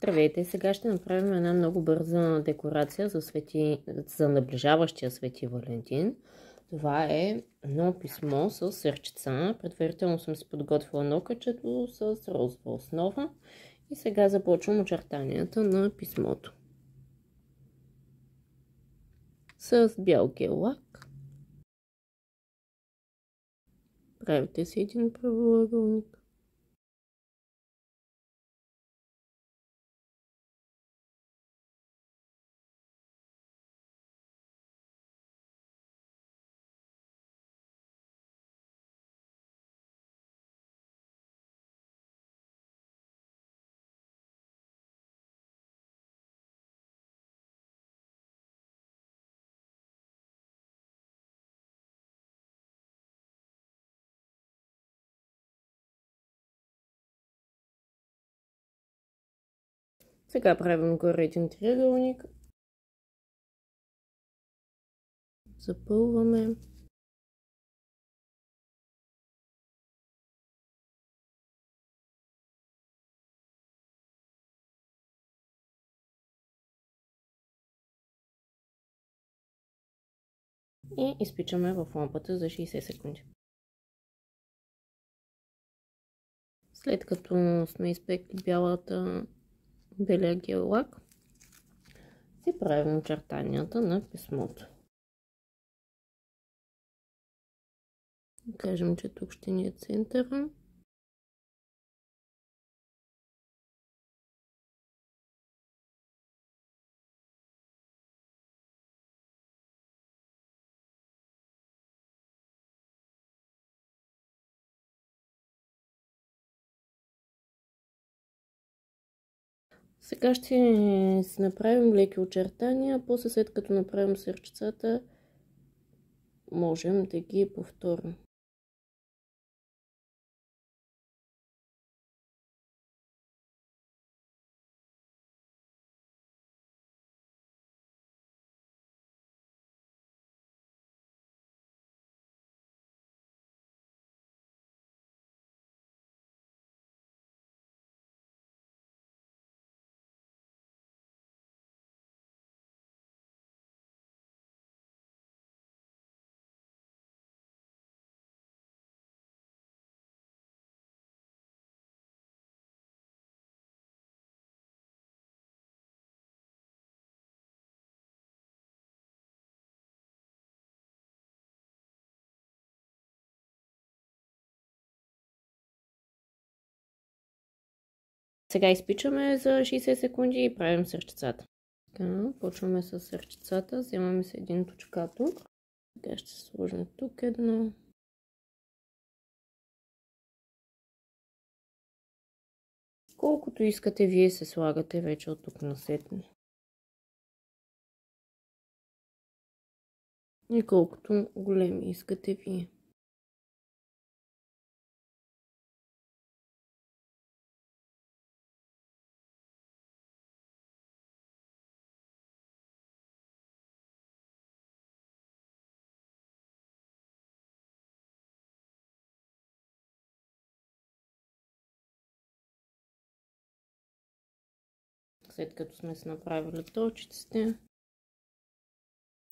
Здравейте! Сега ще направим една много бърза декорация за наближаващия Свети Валентин. Това е едно писмо с сърчица. Предварително съм си подготвила нокъчето с розова основа. И сега започвам очертанията на писмото. С бял гел лак правите си един правоъгълник. Сега правим горе един триъгълник. Запълваме. И изпичаме в лампата за 60 секунди. След като сме изпекли белия гел лак, си правим очертанията на писмото. Кажем, че тук ще ни е центъра. Сега ще си направим леки очертания, после след като направим сърчицата, можем да ги повторим. Сега изпичаме за 60 секунди и правим сърчицата. Така, почваме с сърчицата, вземаме се един точкатор. Сега ще сложим тук едно. Колкото искате, вие се слагате вече от тук насетне. И колкото големи искате вие. След като сме си направили точиците,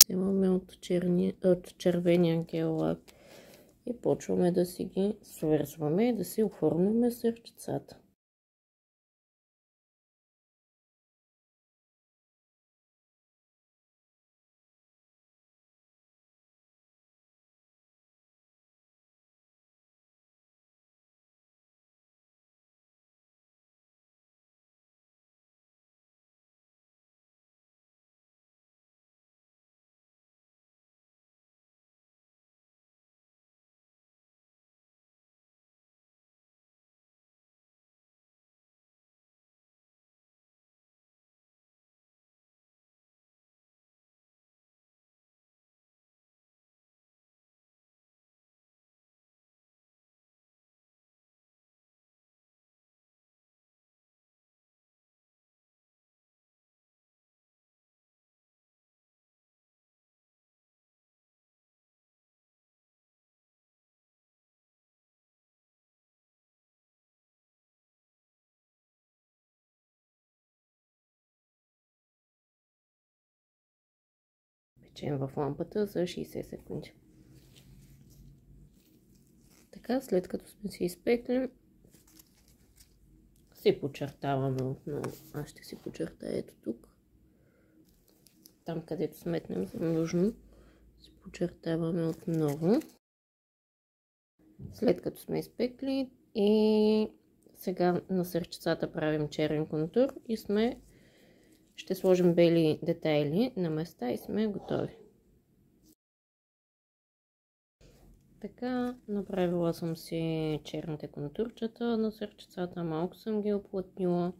вземаме от червения гел лак и почваме да си ги свързваме и да си оформяме сърчицата. изпечем в лампата за 60 секунди. Така, след като сме си изпекли, си подчертаваме отново. Аз ще си подчертая ето тук. Там, където сметнем за нужно, си подчертаваме отново. След като сме изпекли и сега на сърчицата правим черен контур и ще сложим бели детайли на места и сме готови. Така, направила съм си черните контурчета на сърчицата, малко съм ги оплътнила.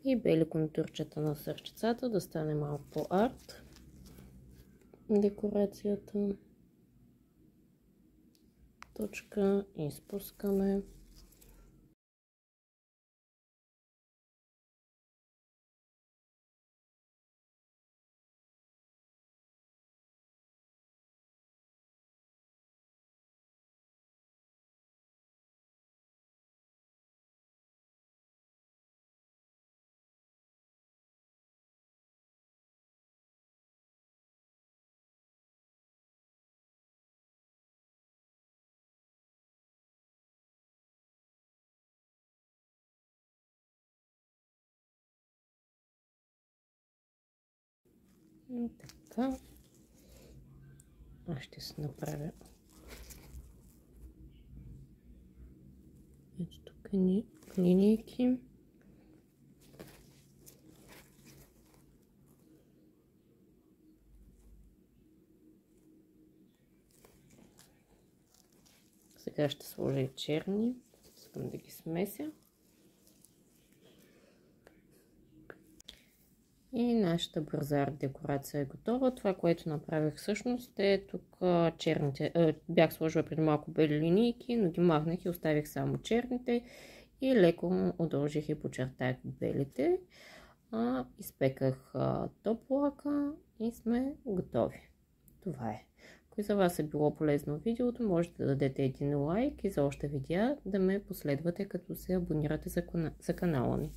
И бели контурчета на сърчицата, да стане малко по-арт декорацията. Точка и спускаме. И така, аз ще се направя ето тук линейки. Сега ще сложа и черни, искам да ги смеся. И нашата бърза арт декорация е готова. Това, което направих всъщност е тук черните. Бях сложила преди малко бели линейки, но ги махнах и оставих само черните. И леко удължих и почертах белите. Изпеках топ лака и сме готови. Това е. Ако за вас е било полезно видеото, можете да дадете един лайк и за още видеа да ме последвате, като се абонирате за канала ми.